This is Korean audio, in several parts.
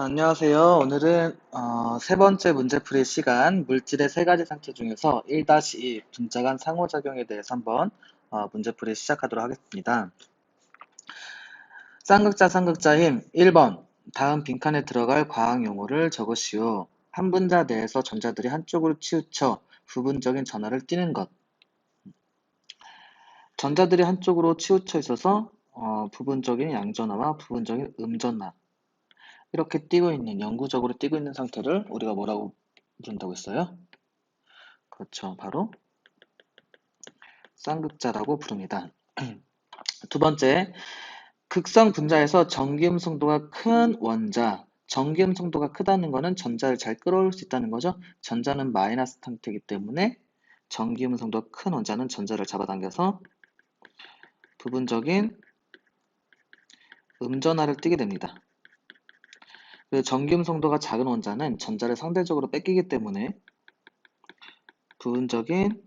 자, 안녕하세요. 오늘은 세 번째 문제풀이 시간 물질의 세 가지 상태 중에서 1-2 분자 간 상호작용에 대해서 한번 문제풀이 시작하도록 하겠습니다. 쌍극자 쌍극자 힘 1번 다음 빈칸에 들어갈 과학 용어를 적으시오. 한 분자 내에서 전자들이 한쪽으로 치우쳐 부분적인 전하를 띠는 것. 전자들이 한쪽으로 치우쳐 있어서 부분적인 양전하와 부분적인 음전하 이렇게 띄고 있는, 영구적으로 띄고 있는 상태를 우리가 뭐라고 부른다고 했어요? 그렇죠. 바로 쌍극자라고 부릅니다. 두 번째, 극성 분자에서 전기음 성도가 큰 원자, 전기음 성도가 크다는 것은 전자를 잘 끌어올 수 있다는 거죠. 전자는 마이너스 상태이기 때문에 전기음 성도가 큰 원자는 전자를 잡아당겨서 부분적인 음전하를 띠게 됩니다. 그리고 전기음 성도가 작은 원자는 전자를 상대적으로 뺏기기 때문에 부분적인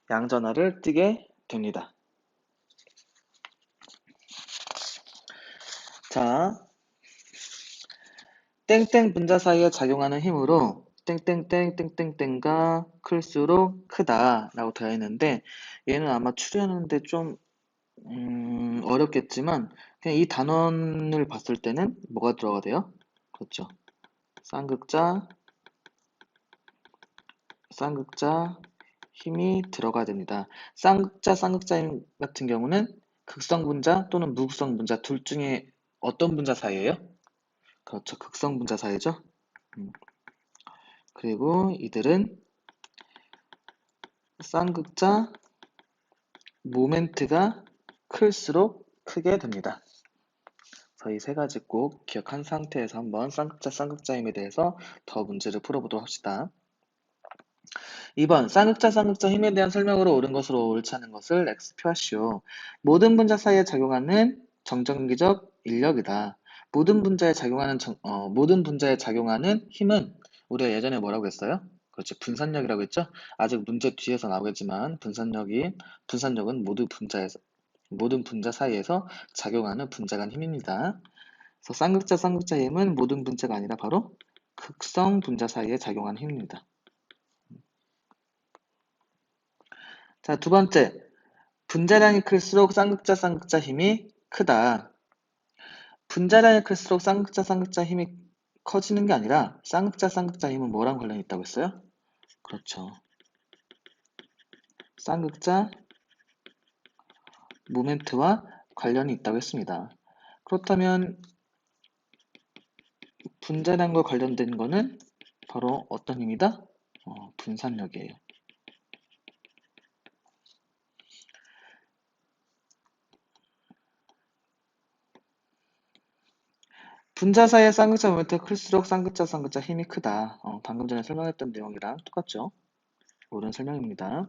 양전하를 띠게 됩니다. 자, 땡땡 분자 사이에 작용하는 힘으로 땡땡땡땡땡땡가 클수록 크다 라고 되어 있는데, 얘는 아마 추리하는데 좀 어렵겠지만 그냥 이 단원을 봤을 때는 뭐가 들어가 돼요? 그렇죠. 쌍극자 힘이 들어가야 됩니다. 쌍극자 힘 같은 경우는 극성 분자 또는 무극성 분자 둘 중에 어떤 분자 사이예요? 그렇죠. 극성 분자 사이죠. 그리고 이들은 쌍극자 모멘트가 클수록 크게 됩니다. 저희 세 가지 꼭 기억한 상태에서 한번 쌍극자 힘에 대해서 더 문제를 풀어보도록 합시다. 2번 쌍극자 힘에 대한 설명으로 옳은 것으로 옳지 않은 것을 X표하시오. 모든 분자 사이에 작용하는 정전기적 인력이다. 모든 분자에 작용하는 힘은 우리가 예전에 뭐라고 했어요? 그렇죠. 분산력이라고 했죠. 아직 문제 뒤에서 나오겠지만 분산력은 모든 분자 사이에서 작용하는 분자 간 힘입니다. 그래서 쌍극자 힘은 모든 분자가 아니라 바로 극성 분자 사이에 작용하는 힘입니다. 자, 두 번째. 분자량이 클수록 쌍극자 힘이 크다. 분자량이 클수록 쌍극자 힘이 커지는 게 아니라 쌍극자 힘은 뭐랑 관련이 있다고 했어요? 그렇죠. 쌍극자 모멘트와 관련이 있다고 했습니다. 그렇다면 분자량과 관련된 거는 바로 어떤 힘이다? 분산력이에요. 분자 사이의 쌍극자 모멘트가 클수록 쌍극자 힘이 크다. 방금 전에 설명했던 내용이랑 똑같죠? 옳은 설명입니다.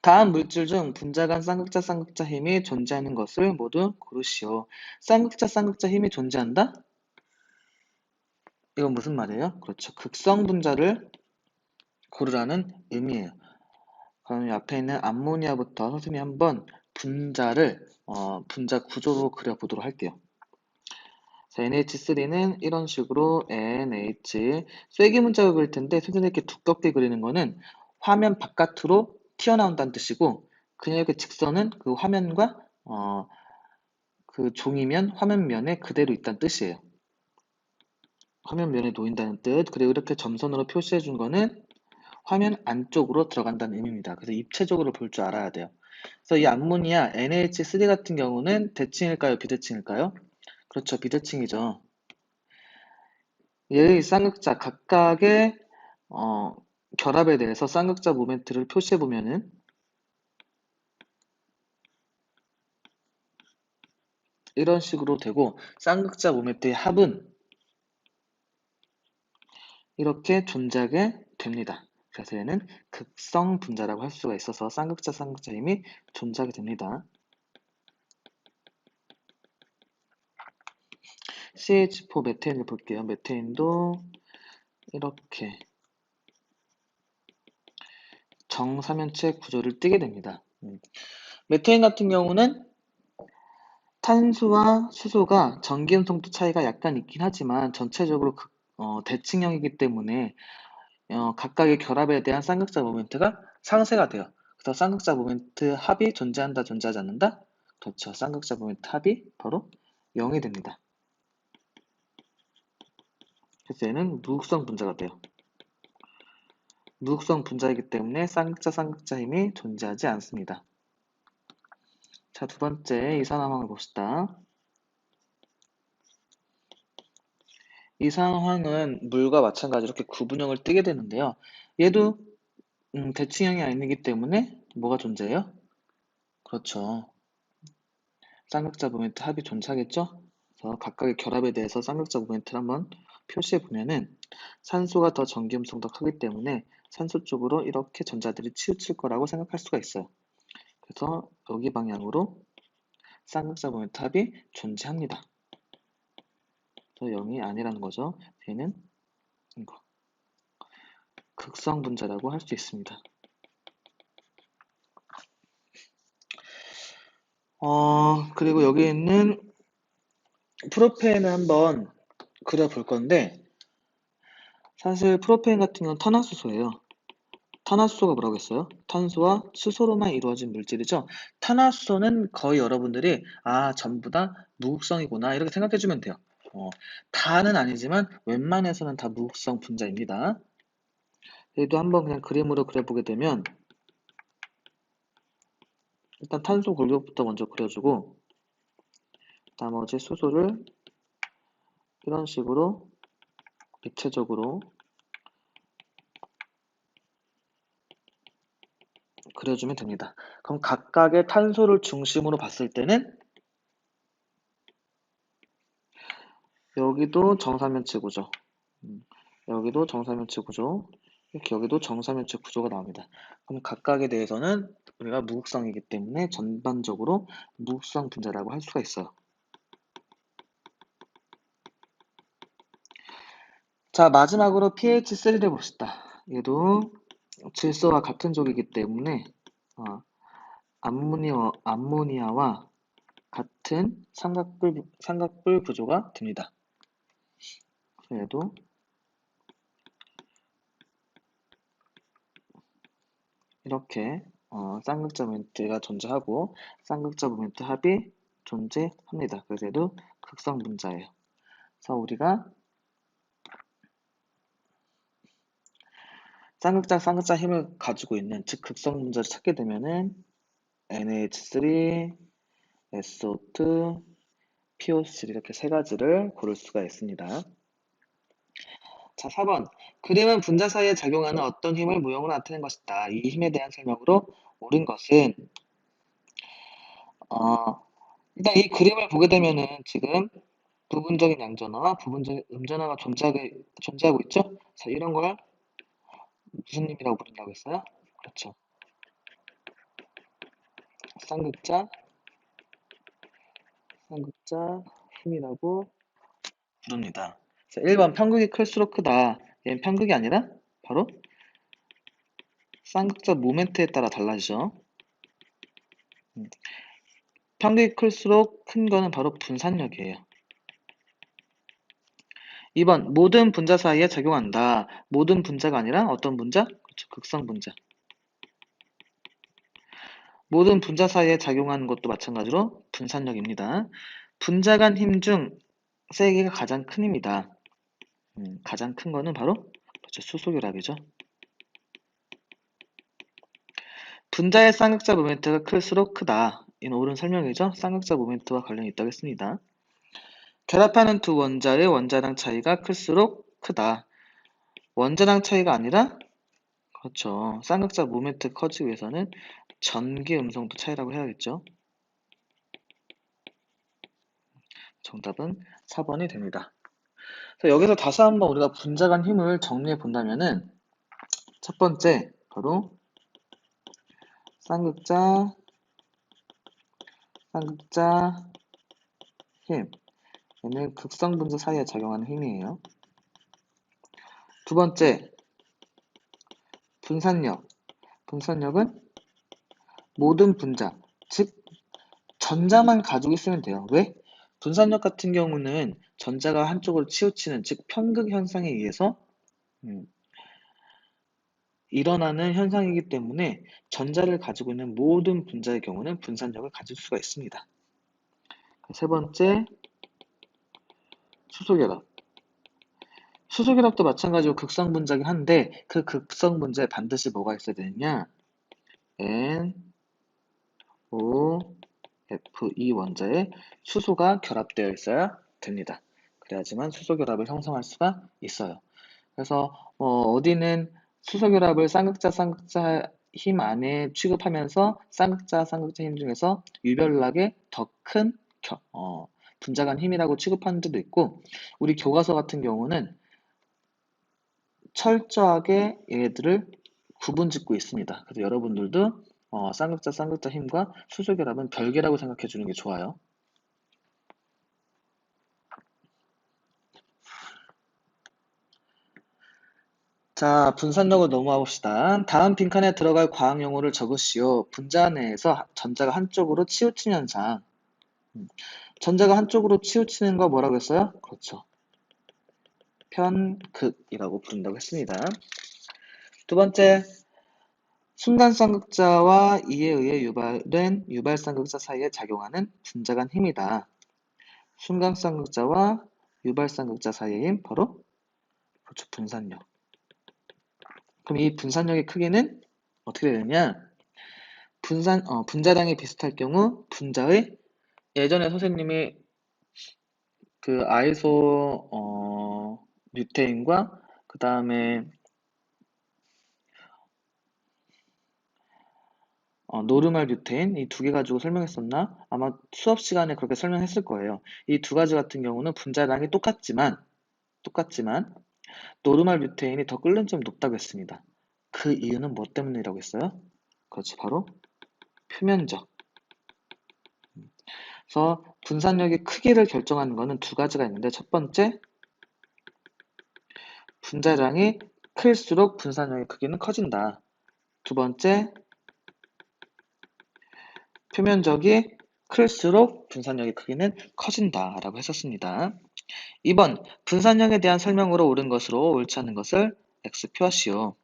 다음 물질 중 분자 간 쌍극자 힘이 존재하는 것을 모두 고르시오. 쌍극자 힘이 존재한다? 이건 무슨 말이에요? 그렇죠. 극성 분자를 고르라는 의미예요. 그럼 앞에 있는 암모니아부터 선생님이 한번 분자를 분자 구조로 그려보도록 할게요. 자, NH3는 이런 식으로 NH 쐐기 문자로 그릴 텐데 선생님 이렇게 두껍게 그리는 거는 화면 바깥으로 튀어나온다는 뜻이고, 그냥 이렇게 직선은 그 화면과 그 종이면 화면면에 그대로 있다는 뜻이에요. 화면면에 놓인다는 뜻. 그리고 이렇게 점선으로 표시해 준 거는 화면 안쪽으로 들어간다는 의미입니다. 그래서 입체적으로 볼 줄 알아야 돼요. 그래서 이 암모니아 NH3 같은 경우는 대칭일까요? 비대칭일까요? 그렇죠. 비대칭이죠. 얘의 쌍극자 각각의 결합에 대해서 쌍극자 모멘트를 표시해 보면은 이런 식으로 되고, 쌍극자 모멘트의 합은 이렇게 존재하게 됩니다. 그래서 얘는 극성 분자라고 할 수가 있어서 쌍극자 힘이 존재하게 됩니다. CH4 메테인을 볼게요. 메테인도 이렇게 정사면체 구조를 띠게 됩니다. 메테인 같은 경우는 탄소와 수소가 전기음성도 차이가 약간 있긴 하지만 전체적으로 대칭형이기 때문에 각각의 결합에 대한 쌍극자 모멘트가 상쇄가 돼요. 그래서 쌍극자 모멘트 합이 존재한다, 존재하지 않는다? 그렇죠. 쌍극자 모멘트 합이 바로 0이 됩니다. 그래서 얘는 무극성 분자가 돼요. 무극성 분자이기 때문에 쌍극자 힘이 존재하지 않습니다. 자, 두 번째 이산화황을 봅시다. 이산화황은 물과 마찬가지로 이렇게 구분형을 띠게 되는데요. 얘도 대칭형이 아니기 때문에 뭐가 존재해요? 그렇죠. 쌍극자 모멘트 합이 존재하겠죠? 그래서 각각의 결합에 대해서 쌍극자 모멘트를 한번 표시해 보면은 산소가 더 전기음성 더 크기 때문에 산소 쪽으로 이렇게 전자들이 치우칠 거라고 생각할 수가 있어요. 그래서 여기 방향으로 쌍극자 모멘트 합이 존재합니다. 그래서 0이 아니라는 거죠. 얘는 이거 극성 분자라고 할 수 있습니다. 그리고 여기 있는 프로페인을 한번 그려볼 건데, 사실 프로페인 같은 경우는 탄화수소예요. 탄화수소가 뭐라고 했어요? 탄소와 수소로만 이루어진 물질이죠. 탄화수소는 거의 여러분들이 전부 다 무극성이구나 이렇게 생각해주면 돼요. 다는 아니지만 웬만해서는 다 무극성 분자입니다. 얘도 한번 그냥 그림으로 그려보게 되면 일단 탄소 골격부터 먼저 그려주고 나머지 수소를 이런 식으로 입체적으로 그려주면 됩니다. 그럼 각각의 탄소를 중심으로 봤을 때는 여기도 정사면체 구조, 여기도 정사면체 구조, 이렇게 여기도 정사면체 구조가 나옵니다. 그럼 각각에 대해서는 우리가 무극성이기 때문에 전반적으로 무극성 분자라고 할 수가 있어요. 자, 마지막으로 pH3를 봅시다. 얘도 질소와 같은 족이기 때문에 암모니아와 같은 삼각불 구조가 됩니다. 얘도 이렇게 쌍극자 모멘트가 존재하고 쌍극자 모멘트 합이 존재합니다. 그래서 얘도 극성 분자예요. 그래서 우리가 쌍극자 힘을 가지고 있는 즉 극성 분자를 찾게 되면은 NH3, SO2, PO3 이렇게 세 가지를 고를 수가 있습니다. 자, 4번. 그림은 분자 사이에 작용하는 어떤 힘을 무형으로 나타낸 것이다. 이 힘에 대한 설명으로 옳은 것은 일단 이 그림을 보게 되면은 지금 부분적인 양전화와 부분적인 음전화가 존재하고 있죠? 그래서 이런 걸 무슨 힘이라고 부른다고 했어요? 그렇죠. 쌍극자 힘이라고 부릅니다. 자, 1번 편극이 클수록 크다. 얘는 편극이 아니라 바로 쌍극자 모멘트에 따라 달라지죠. 편극이 클수록 큰 거는 바로 분산력이에요. 2번 모든 분자 사이에 작용한다. 모든 분자가 아니라 어떤 분자? 그렇죠. 극성 분자. 모든 분자 사이에 작용하는 것도 마찬가지로 분산력입니다. 분자 간 힘 중 세기가 가장 큰 힘이다. 가장 큰 거는 바로 그렇죠. 수소결합이죠. 분자의 쌍극자 모멘트가 클수록 크다. 이는 옳은 설명이죠. 쌍극자 모멘트와 관련이 있다고 했습니다. 결합하는 두 원자의 원자량 차이가 클수록 크다. 원자량 차이가 아니라 그렇죠. 쌍극자 모멘트 커지기 위해서는 전기 음성도 차이라고 해야겠죠. 정답은 4번이 됩니다. 여기서 다시 한번 우리가 분자 간 힘을 정리해 본다면은 첫 번째 바로 쌍극자 힘. 얘는 극성 분자 사이에 작용하는 힘이에요. 두 번째 분산력. 분산력은 모든 분자, 즉 전자만 가지고 있으면 돼요. 왜? 분산력 같은 경우는 전자가 한쪽으로 치우치는, 즉 편극 현상에 의해서 음, 일어나는 현상이기 때문에 전자를 가지고 있는 모든 분자의 경우는 분산력을 가질 수가 있습니다. 세 번째, 수소결합. 수소결합도 마찬가지로 극성분자긴 한데 그 극성분자에 반드시 뭐가 있어야 되느냐? N, O, Fe 원자에 수소가 결합되어 있어야 됩니다. 그래야지만 수소결합을 형성할 수가 있어요. 그래서 어디는 수소결합을 쌍극자 힘 안에 취급하면서 쌍극자 힘 중에서 유별나게 더 큰 분자 간 힘이라고 취급하는 데도 있고, 우리 교과서 같은 경우는 철저하게 얘들을 구분짓고 있습니다. 그래서 여러분들도 쌍극자 힘과 수소결합은 별개라고 생각해 주는 게 좋아요. 자, 분산력을 넘어가 봅시다. 다음 빈칸에 들어갈 과학 용어를 적으시오. 분자 내에서 전자가 한쪽으로 치우친 현상. 전자가 한쪽으로 치우치는 거 뭐라고 했어요? 그렇죠. 편극이라고 부른다고 했습니다. 두 번째, 순간쌍극자와 이에 의해 유발된 유발쌍극자 사이에 작용하는 분자 간 힘이다. 순간쌍극자와 유발쌍극자 사이의 힘, 바로 그렇죠, 분산력. 그럼 이 분산력의 크기는 어떻게 되느냐? 분자량이 비슷할 경우 분자의, 예전에 선생님이 그 아이소 뮤테인과 그 다음에 노르말 뮤테인 이 두 개 가지고 설명했었나? 아마 수업 시간에 그렇게 설명했을 거예요. 이 두 가지 같은 경우는 분자량이 똑같지만 노르말 뮤테인이 더 끓는 점이 높다고 했습니다. 그 이유는 뭐 때문이라고 했어요? 그렇지, 바로 표면적. 그래서 분산력의 크기를 결정하는 것은 두 가지가 있는데, 첫 번째, 분자량이 클수록 분산력의 크기는 커진다. 두 번째, 표면적이 클수록 분산력의 크기는 커진다라고 했었습니다. 2번, 분산력에 대한 설명으로 옳은 것으로 옳지 않은 것을 X표하시오.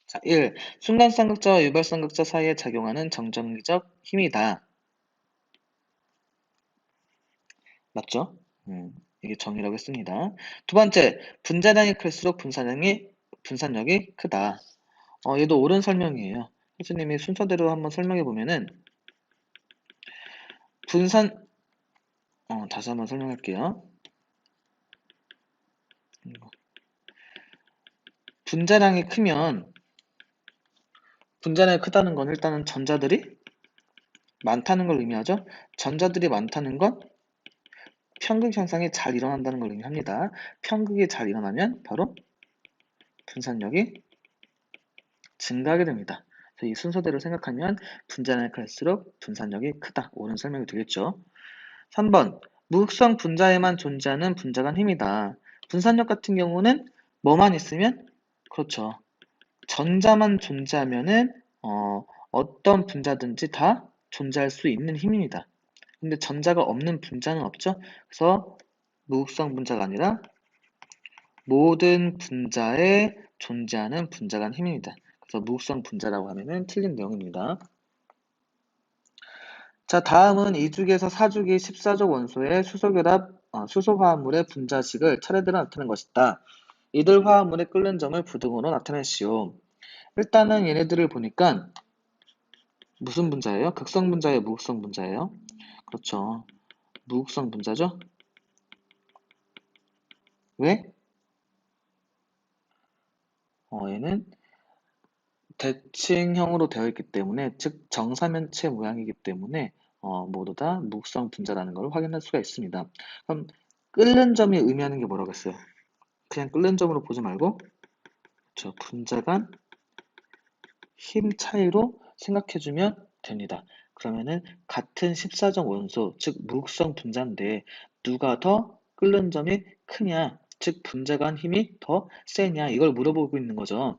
자, 1. 순간쌍극자와 유발쌍극자 사이에 작용하는 정전기적 힘이다. 맞죠? 이게 정의라고 했습니다. 두 번째, 분자량이 클수록 분산력이 크다. 얘도 옳은 설명이에요. 선생님이 순서대로 한번 설명해 보면은 다시 한번 설명할게요. 분자량이 크다는 건 일단은 전자들이 많다는 걸 의미하죠. 전자들이 많다는 건 편극 현상이 잘 일어난다는 걸 의미합니다. 편극이 잘 일어나면 바로 분산력이 증가하게 됩니다. 그래서 이 순서대로 생각하면 분자량이 클수록 분산력이 크다. 옳은 설명이 되겠죠. 3번, 무극성 분자에만 존재하는 분자 간 힘이다. 분산력 같은 경우는 뭐만 있으면? 그렇죠. 전자만 존재하면은 어떤 분자든지 다 존재할 수 있는 힘입니다. 근데 전자가 없는 분자는 없죠. 그래서 무극성 분자가 아니라 모든 분자에 존재하는 분자 간 힘입니다. 그래서 무극성 분자라고 하면은 틀린 내용입니다. 자, 다음은 2주기에서 4주기 14족 원소의 수소 화합물의 분자식을 차례대로 나타낸 것이다. 이들 화합물의 끓는 점을 부등호로 나타내시오. 일단은 얘네들을 보니까 무슨 분자예요? 극성 분자예요? 무극성 분자예요? 그렇죠. 무극성 분자죠? 왜? 얘는 대칭형으로 되어 있기 때문에, 즉 정사면체 모양이기 때문에 모두 다 무극성 분자라는 걸 확인할 수가 있습니다. 그럼 끓는 점이 의미하는 게 뭐라고 했어요? 그냥 끓는 점으로 보지 말고 저 분자 간 힘 차이로 생각해주면 됩니다. 그러면은 같은 14정 원소, 즉 무극성 분자인데 누가 더 끓는 점이 크냐, 즉 분자 간 힘이 더 세냐, 이걸 물어보고 있는 거죠.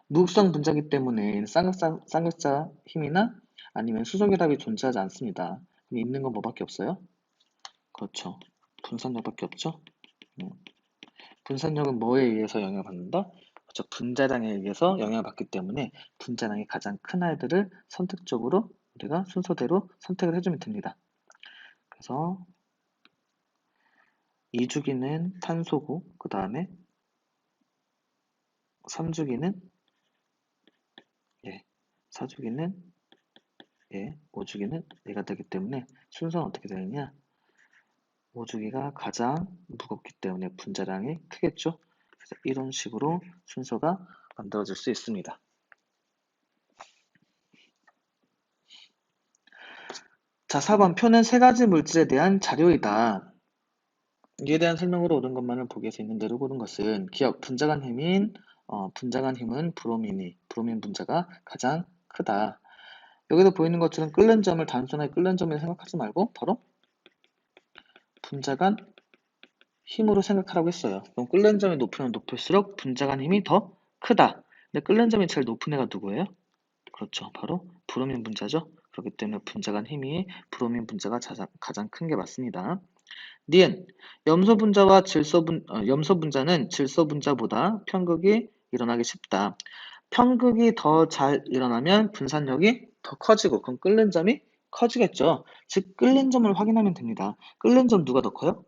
무극성 분자이기 때문에 쌍극자 힘이나 아니면 수소결합이 존재하지 않습니다. 그럼 있는 건 뭐밖에 없어요? 그렇죠. 분산력밖에 없죠. 분산력은 뭐에 의해서 영향을 받는다? 그렇죠. 분자량에 의해서 영향을 받기 때문에 분자량이 가장 큰 아이들을 선택적으로 우리가 순서대로 선택을 해주면 됩니다. 그래서 2주기는 탄소고, 그 다음에 3주기는 4주기는 5주기는 얘가 되기 때문에 순서는 어떻게 되느냐? 5주기가 가장 무겁기 때문에 분자량이 크겠죠? 그래서 이런 식으로 순서가 만들어질 수 있습니다. 자, 4번 표는 세 가지 물질에 대한 자료이다. 이에 대한 설명으로 옳은 것만을 보기에서 있는 대로 고른 것은 기억, 분자간 힘은 브로민 분자가 가장 크다. 여기서 보이는 것처럼 끓는 점을 단순하게 끓는 점이라 생각하지 말고 바로 분자간 힘으로 생각하라고 했어요. 그럼 끓는 점이 높으면 높을수록 분자간 힘이 더 크다. 근데 끓는 점이 제일 높은 애가 누구예요? 그렇죠. 바로 브로민 분자죠. 그렇기 때문에 분자간 힘이 브로민 분자가 가장 큰 게 맞습니다. 니은 염소 분자는 질소 분자보다 편극이 일어나기 쉽다. 편극이 더 잘 일어나면 분산력이 더 커지고 그럼 끓는 점이 커지겠죠. 즉 끓는 점을 확인하면 됩니다. 끓는 점 누가 더 커요?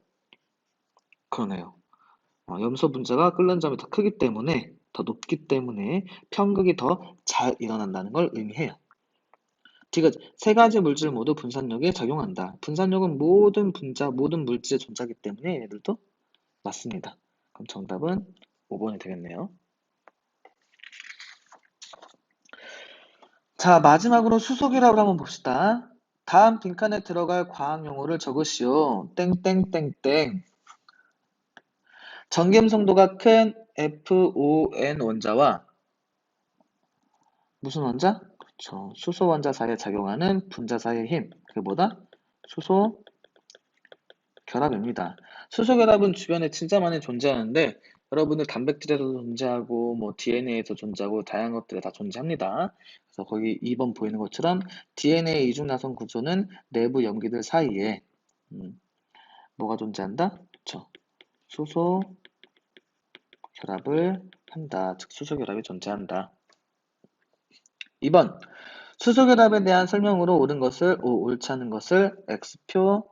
그러네요. 염소 분자가 끓는 점이 더 크기 때문에 더 높기 때문에 편극이 더 잘 일어난다는 걸 의미해요. 디귿 세 가지 물질 모두 분산력에 작용한다. 분산력은 모든 분자, 모든 물질에 존재하기 때문에 얘들도 맞습니다. 그럼 정답은 5번이 되겠네요. 자, 마지막으로 수소결합을 한번 봅시다. 다음 빈칸에 들어갈 과학 용어를 적으시오. 땡땡땡땡. 전개음성도가 큰 FON 원자와 무슨 원자? 그렇죠. 수소 원자 사이에 작용하는 분자 사이의 힘. 그게 뭐다? 수소 결합입니다. 수소 결합은 주변에 진짜 많이 존재하는데 여러분들 단백질에도 존재하고 뭐 DNA에도 존재하고 다양한 것들에 다 존재합니다. 그래서 거기 2번 보이는 것처럼 DNA 이중나선 구조는 내부 염기들 사이에 뭐가 존재한다? 그렇죠. 수소 결합을 한다. 즉 수소 결합이 존재한다. 2번 수소 결합에 대한 설명으로 옳지 않은 것을 X표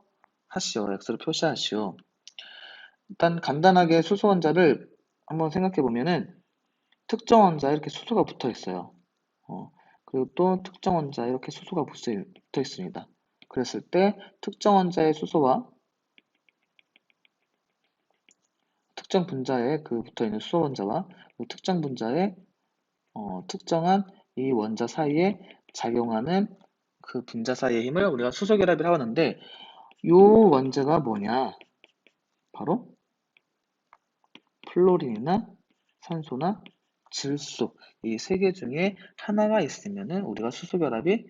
하시오. X로 표시하시오. 일단 간단하게 수소 원자를 한번 생각해 보면은 특정 원자에 이렇게 수소가 붙어 있어요. 그리고 또 특정 원자에 이렇게 수소가 붙어 있습니다. 그랬을 때 특정 원자의 수소와 특정 분자에 그 붙어 있는 수소 원자와 특정 분자의 특정한 이 원자 사이에 작용하는 그 분자 사이의 힘을 우리가 수소 결합이라고 하는데 이 원자가 뭐냐? 바로 플로린이나 산소나 질소 이 세 개 중에 하나가 있으면은 우리가 수소 결합을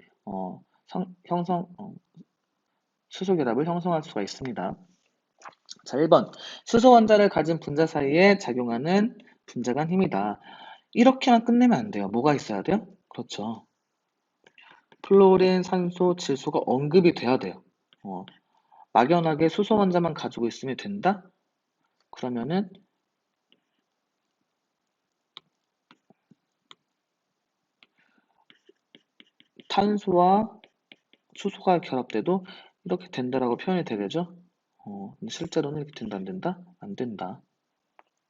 형성할 수가 있습니다. 자, 1번 수소 원자를 가진 분자 사이에 작용하는 분자간 힘이다. 이렇게만 끝내면 안 돼요. 뭐가 있어야 돼요? 그렇죠. 플로린, 산소, 질소가 언급이 돼야 돼요. 막연하게 수소 원자만 가지고 있으면 된다? 그러면은 탄소와 수소가 결합돼도 이렇게 된다라고 표현이 되겠죠? 근데 실제로는 이렇게 된다, 안 된다? 안 된다.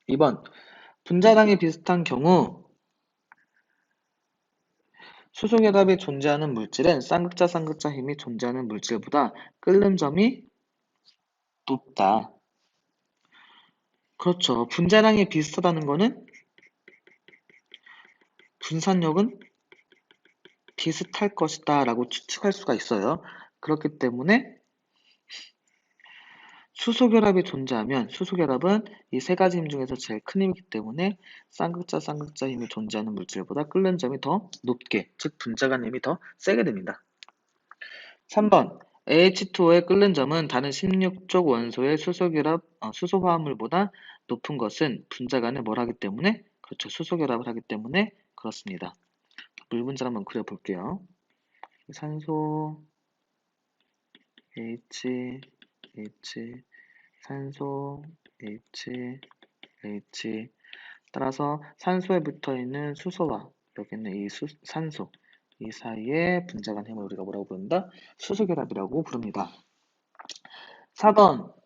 2번 분자량이 비슷한 경우 수소 결합이 존재하는 물질은 쌍극자 힘이 존재하는 물질보다 끓는 점이 높다. 그렇죠. 분자량이 비슷하다는 거는 분산력은 비슷할 것이다 라고 추측할 수가 있어요. 그렇기 때문에 수소결합이 존재하면 수소결합은 이 세 가지 힘 중에서 제일 큰 힘이기 때문에 쌍극자 힘이 존재하는 물질보다 끓는 점이 더 높게, 즉 분자간 힘이 더 세게 됩니다. 3번 H2O의 끓는 점은 다른 16족 원소의 수소 화합물보다 높은 것은 분자간을 뭘 하기 때문에? 그렇죠. 수소결합을 하기 때문에 그렇습니다. 물 분자를 한번 그려볼게요. 산소 H, 산소 H. 따라서 산소에 붙어있는 수소와 여기는 이 산소, 이 사이에 분자간 힘을 우리가 뭐라고 부른다? 수소결합이라고 부릅니다. 4번.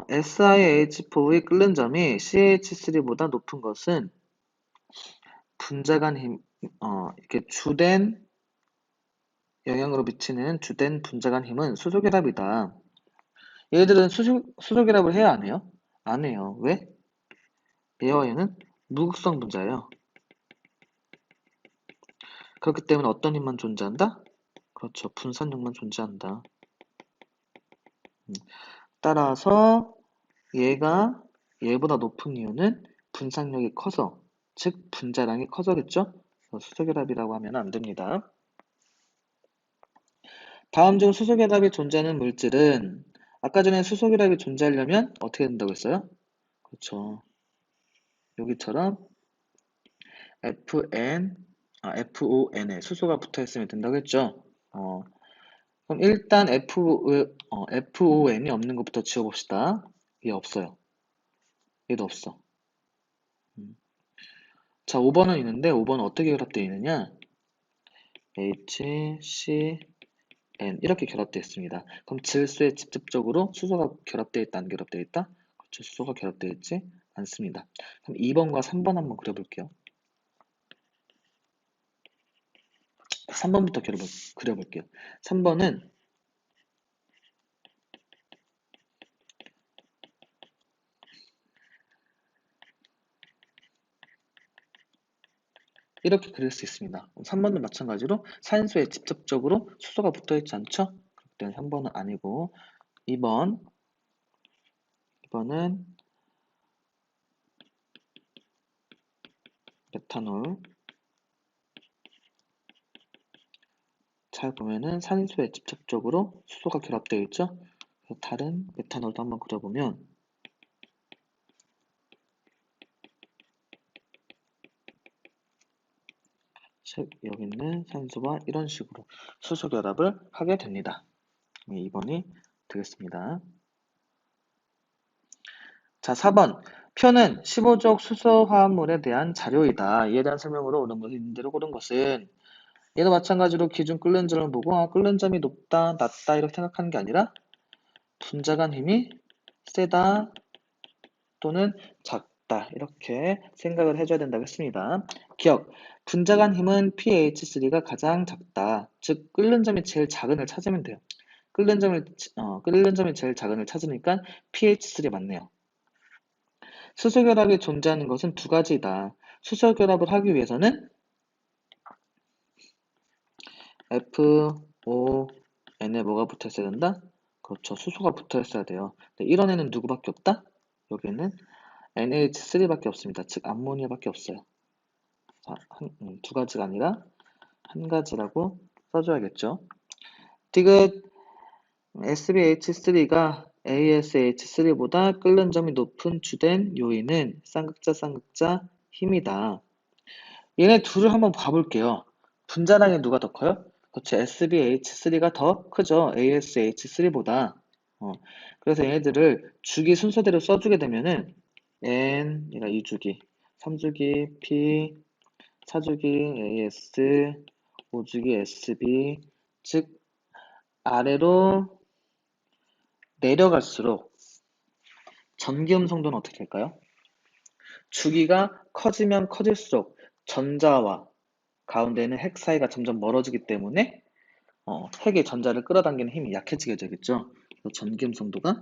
SiH4의 끓는 점이 CH3보다 높은 것은 분자간 힘, 이렇게 주된 영향으로 미치는 주된 분자간 힘은 수소결합이다. 얘들은 수소결합을 해야 안 해요? 안 해요. 왜? 얘와 얘는 무극성 분자예요. 그렇기 때문에 어떤 힘만 존재한다? 그렇죠. 분산력만 존재한다. 따라서 얘가 얘보다 높은 이유는 분산력이 커서, 즉 분자량이 커서겠죠? 수소결합이라고 하면 안 됩니다. 다음 중 수소결합이 존재하는 물질은 아까 전에 수소결합이 존재하려면 어떻게 된다고 했어요? 그렇죠. 여기처럼 FON에 수소가 붙어있으면 된다고 했죠? 그럼 일단 FON이 없는 것부터 지워봅시다. 얘 없어요. 얘도 없어. 자, 5번은 있는데 5번은 어떻게 결합되어 있느냐? HCN 이렇게 결합되어 있습니다. 그럼 질소에 직접적으로 수소가 결합되어 있다, 안 결합되어 있다? 그렇죠. 수소가 결합되어 있지 않습니다. 그럼 2번과 3번 한번 그려볼게요. 3번부터 그려볼게요. 3번은 이렇게 그릴 수 있습니다. 3번도 마찬가지로 산소에 직접적으로 수소가 붙어있지 않죠? 그렇기 때문에 3번은 아니고 2번은 메탄올. 잘 보면은 산소에 직접적으로 수소가 결합되어 있죠? 다른 메탄올도 한번 그려보면 여기 있는 산소와 이런 식으로 수소 결합을 하게 됩니다. 2번이 되겠습니다. 자, 4번. 표는 15족 수소화합물에 대한 자료이다. 이에 대한 설명으로 오른 것을 있는 대로 고른 것은 얘도 마찬가지로 기준 끓는 점을 보고 끓는 점이 높다, 낮다 이렇게 생각하는 게 아니라 분자간 힘이 세다 또는 작다 이렇게 생각을 해줘야 된다고 했습니다. 기억, 분자간 힘은 pH3가 가장 작다. 즉 끓는 점이 제일 작은 을 찾으면 돼요. 끓는 점이 제일 작은 을 찾으니까 pH3 맞네요. 수소결합이 존재하는 것은 두 가지이다. 수소결합을 하기 위해서는 FON에 뭐가 붙어 있어야 된다? 그렇죠. 수소가 붙어 있어야 돼요. 이런 애는 누구밖에 없다? 여기는 NH3밖에 없습니다. 즉 암모니아밖에 없어요. 자, 두 가지가 아니라 한 가지라고 써줘야겠죠. 디귿 SbH3가 ASH3보다 끓는 점이 높은 주된 요인은 쌍극자 힘이다. 얘네 둘을 한번 봐볼게요. 분자량이 누가 더 커요? 그렇죠. SbH3가 더 크죠. ASH3보다. 그래서 얘네들을 주기 순서대로 써주게 되면은 N, 얘가 2주기, 3주기 P, 4주기 AS, 5주기 SB, 즉 아래로 내려갈수록 전기음 성도는 어떻게 될까요? 주기가 커지면 커질수록 전자와 가운데 있는 핵 사이가 점점 멀어지기 때문에 핵의 전자를 끌어당기는 힘이 약해지게 되겠죠. 그래서 전기음 성도가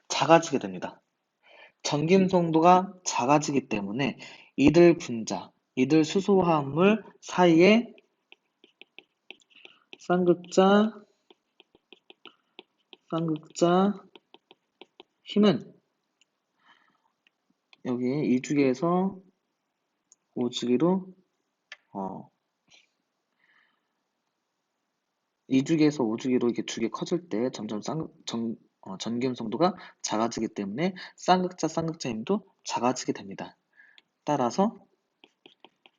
작아지게 됩니다. 전기음 성도가 작아지기 때문에 이들 분자, 이들 수소화합물 사이에 쌍극자 힘은 여기 2주기에서 5주기로 2주기에서 5주기로 이렇게 주기 커질 때 점점 전기음 성도가 작아지기 때문에 쌍극자 쌍극자 힘도 작아지게 됩니다. 따라서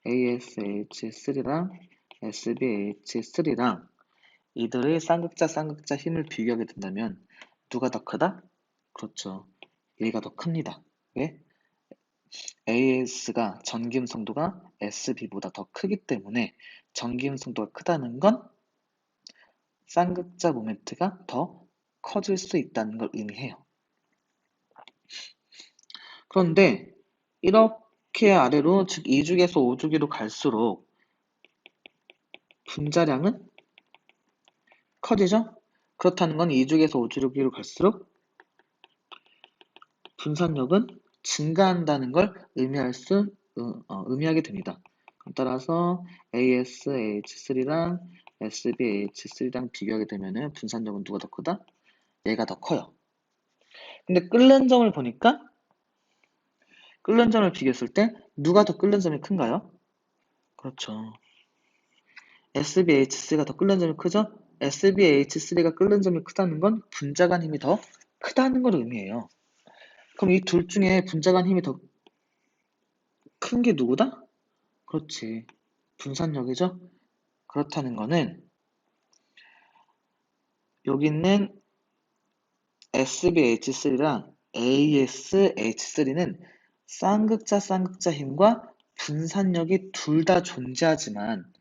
ASH3랑 SBH3랑 이들의 쌍극자 쌍극자 힘을 비교하게 된다면 누가 더 크다? 그렇죠. 얘가 더 큽니다. 왜? AS가 전기음 성도가 SB보다 더 크기 때문에 전기음 성도가 크다는 건 쌍극자 모멘트가 더 커질 수 있다는 걸 의미해요. 그런데 이렇게 아래로 즉 2주기에서 5주기로 갈수록 분자량은 커지죠? 그렇다는 건 2주기에서 5주기로 갈수록 분산력은 증가한다는 걸 의미하게 됩니다. 따라서 ASH3랑 SBH3랑 비교하게 되면 분산력은 누가 더 크다? 얘가 더 커요. 근데 끓는 점을 보니까 끓는 점을 비교했을 때 누가 더 끓는 점이 큰가요? 그렇죠. SBH3가 더 끓는 점이 크죠? SBH3가 끓는 점이 크다는 건 분자 간 힘이 더 크다는 걸 의미해요. 그럼 이 둘 중에 분자 간 힘이 더 큰 게 누구다? 그렇지. 분산력이죠? 그렇다는 거는 여기 있는 SBH3랑 ASH3는 쌍극자 쌍극자 힘과 분산력이 둘 다 존재하지만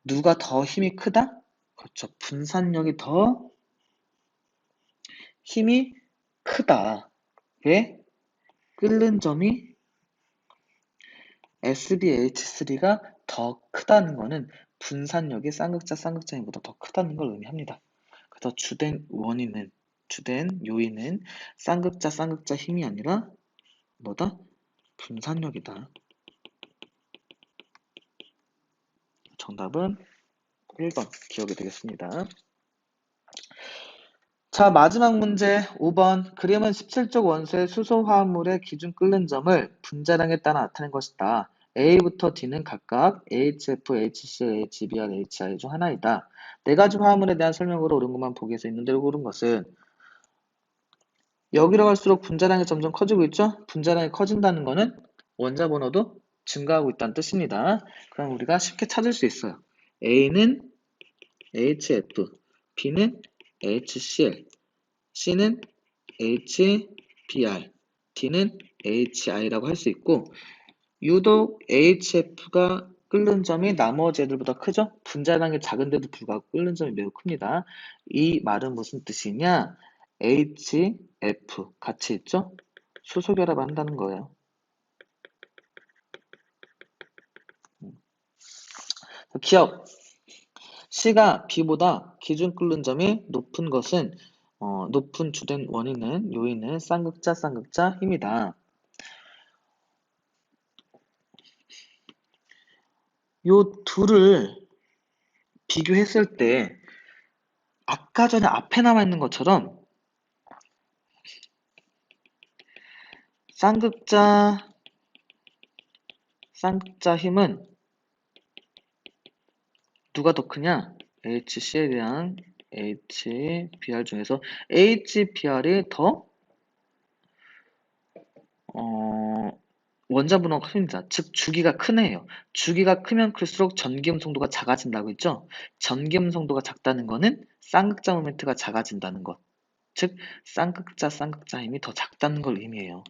누가 더 힘이 크다? 그렇죠. 분산력이 더 힘이 크다. 왜? 끓는 점이 SBH3가 더 크다는 것은 분산력이 쌍극자 쌍극자 힘보다 더 크다는 걸 의미합니다. 그래서 주된 요인은 쌍극자 쌍극자 힘이 아니라 뭐다? 분산력이다. 정답은 1번 기억이 되겠습니다. 자, 마지막 문제 5번. 그림은 17족 원소의 수소 화합물의 기준 끓는 점을 분자량에 따라 나타낸 것이다. A부터 D는 각각 HF, HCl, HBr, HI 중 하나이다. 네 가지 화합물에 대한 설명으로 옳은 것만 보기에서 있는 대로 고른 것은 여기로 갈수록 분자량이 점점 커지고 있죠? 분자량이 커진다는 것은 원자 번호도 증가하고 있다는 뜻입니다. 그럼 우리가 쉽게 찾을 수 있어요. A는 HF, B는 HCl, C는 HBr, D는 HI라고 할 수 있고 유독 HF가 끓는 점이 나머지 애들보다 크죠? 분자량이 작은데도 불구하고 끓는 점이 매우 큽니다. 이 말은 무슨 뜻이냐? HF 같이 있죠? 수소 결합을 한다는 거예요. 기억! C가 B보다 기준 끓는 점이 높은 것은 높은 주된 요인은 쌍극자 쌍극자 힘이다. 요 둘을 비교했을 때 아까 전에 앞에 남아있는 것처럼 쌍극자 힘은 누가 더 크냐? HCl이랑 HBr 중에서 HBr이 더 원자 분호가 큽니다. 즉 주기가 크네요. 주기가 크면 클수록 전기음 성도가 작아진다고 했죠. 전기음 성도가 작다는 거는 쌍극자 모멘트가 작아진다는 것. 즉 쌍극자 힘이 더 작다는 걸 의미해요.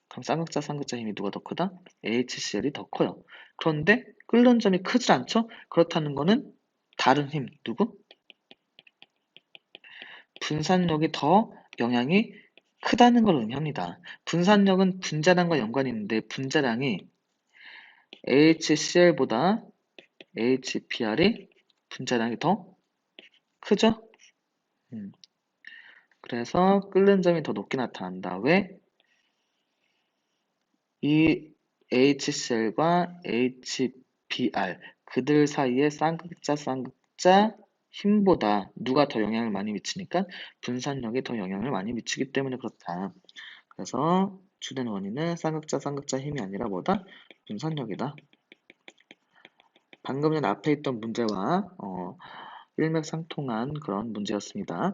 그럼 쌍극자 힘이 누가 더 크다? HCl이 더 커요. 그런데 끓는 점이 크지 않죠? 그렇다는 거는 다른 힘, 누구? 분산력이 더 영향이 크다는 걸 의미합니다. 분산력은 분자량과 연관이 있는데 분자량이 HCl보다 HBr이 분자량이 더 크죠? 그래서 끓는 점이 더 높게 나타난다. 왜? 이 HCl과 HBr 그들 사이의 쌍극자 힘보다 누가 더 영향을 많이 미치니까 분산력이 더 영향을 많이 미치기 때문에 그렇다. 그래서 주된 원인은 쌍극자 힘이 아니라 뭐다? 분산력이다. 방금 전 앞에 있던 문제와 일맥상통한 그런 문제였습니다.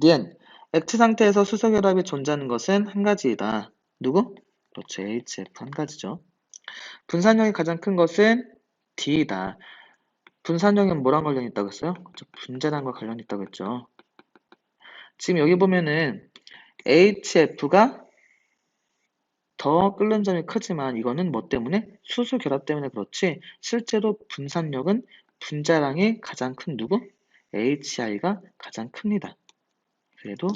니은 액체 상태에서 수소 결합이 존재하는 것은 한 가지이다. 누구? 그렇죠. HF 한 가지죠. 분산력이 가장 큰 것은 D이다. 분산력은 뭐랑 관련이 있다고 했어요? 그렇죠. 분자량과 관련이 있다고 했죠. 지금 여기 보면은 HF가 더 끓는 점이 크지만 이거는 뭐 때문에? 수소 결합 때문에 그렇지 실제로 분산력은 분자량이 가장 큰 누구? HI가 가장 큽니다. 그래도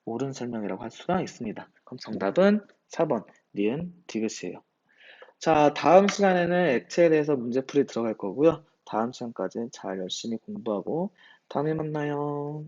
옳은 설명이라고 할 수가 있습니다. 그럼 정답은 4번 니은 디귿이에요. 자, 다음 시간에는 액체에 대해서 문제풀이 들어갈 거고요. 다음 시간까지 잘 열심히 공부하고 다음에 만나요.